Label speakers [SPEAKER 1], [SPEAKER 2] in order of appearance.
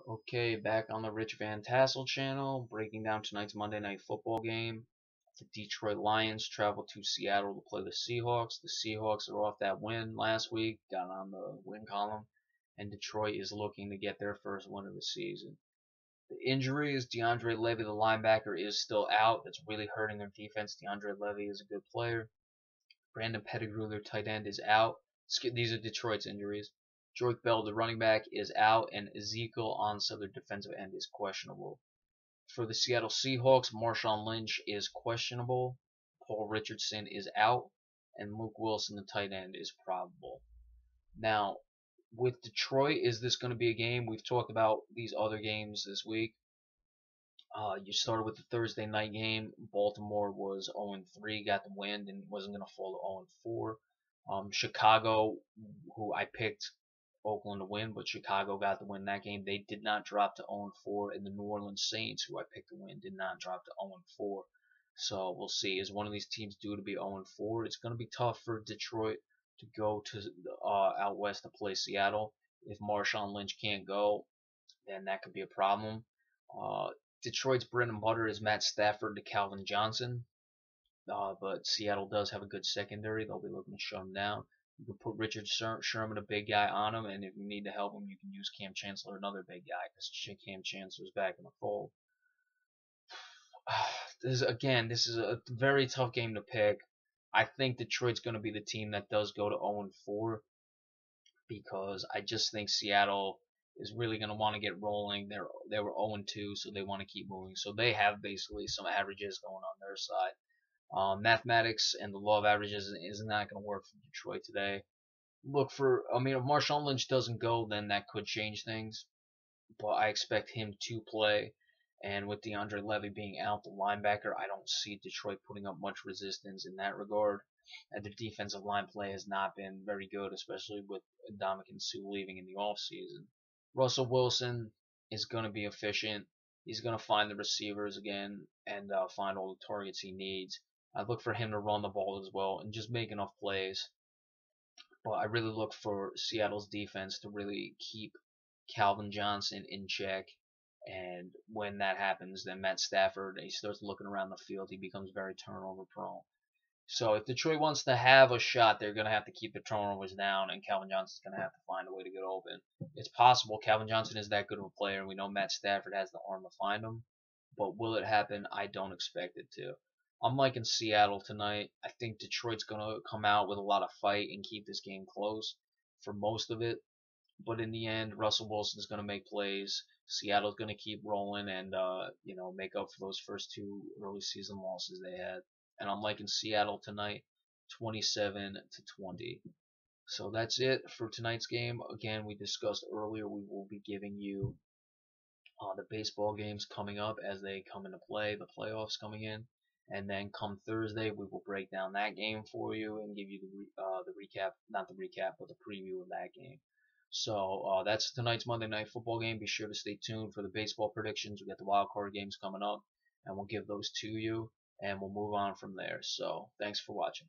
[SPEAKER 1] Okay, back on the Rich Van Tassel channel, breaking down tonight's Monday Night Football game. The Detroit Lions travel to Seattle to play the Seahawks. The Seahawks are off that win last week, got on the win column, and Detroit is looking to get their first win of the season. The injury is DeAndre Levy, the linebacker, is still out. That's really hurting their defense. DeAndre Levy is a good player. Brandon Pettigrew, their tight end, is out. These are Detroit's injuries. Joique Bell, the running back, is out, and Ezekiel Ansah, their defensive end, is questionable. For the Seattle Seahawks, Marshawn Lynch is questionable. Paul Richardson is out, and Luke Wilson, the tight end, is probable. Now, with Detroit, is this going to be a game? We've talked about these other games this week. You started with the Thursday night game. Baltimore was 0-3, got the win, and wasn't going to fall to 0-4. Chicago, who I picked Oakland to win, but Chicago got the win in that game. They did not drop to 0-4, and the New Orleans Saints, who I picked to win, did not drop to 0-4. So we'll see. Is one of these teams due to be 0-4? It's going to be tough for Detroit to go to out west to play Seattle. If Marshawn Lynch can't go, then that could be a problem. Detroit's bread and butter is Matt Stafford to Calvin Johnson. But Seattle does have a good secondary. They'll be looking to shut him down. You can put Richard Sherman, a big guy, on him, and if you need to help him, you can use Cam Chancellor, another big guy, because Cam Chancellor's back in the fold. This is a very tough game to pick. I think Detroit's going to be the team that does go to 0-4, because I just think Seattle is really going to want to get rolling. They were 0-2, so they want to keep moving. So they have basically some averages going on their side. Mathematics and the law of averages is not going to work for Detroit today. If Marshawn Lynch doesn't go, then that could change things. But I expect him to play. And with DeAndre Levy being out, the linebacker, I don't see Detroit putting up much resistance in that regard. And the defensive line play has not been very good, especially with Ndamukong Suh leaving in the offseason. Russell Wilson is going to be efficient. He's going to find the receivers again and find all the targets he needs. I look for him to run the ball as well and just make enough plays. But I really look for Seattle's defense to really keep Calvin Johnson in check. And when that happens, then Matt Stafford, he starts looking around the field. He becomes very turnover prone. So if Detroit wants to have a shot, they're going to have to keep the turnovers down, and Calvin Johnson's going to have to find a way to get open. It's possible Calvin Johnson is that good of a player, and we know Matt Stafford has the arm to find him. But will it happen? I don't expect it to. I'm liking Seattle tonight. I think Detroit's going to come out with a lot of fight and keep this game close for most of it. But in the end, Russell Wilson's going to make plays. Seattle's going to keep rolling and make up for those first two early season losses they had. And I'm liking Seattle tonight, 27-20. So that's it for tonight's game. Again, we discussed earlier we will be giving you the baseball games coming up as they come into play, the playoffs coming in, and then come Thursday we will break down that game for you and give you the recap, not the recap, but the preview of that game. So that's tonight's Monday Night Football game. Be sure to stay tuned for the baseball predictions. We got the wild card games coming up, and we'll give those to you, and we'll move on from there. So thanks for watching.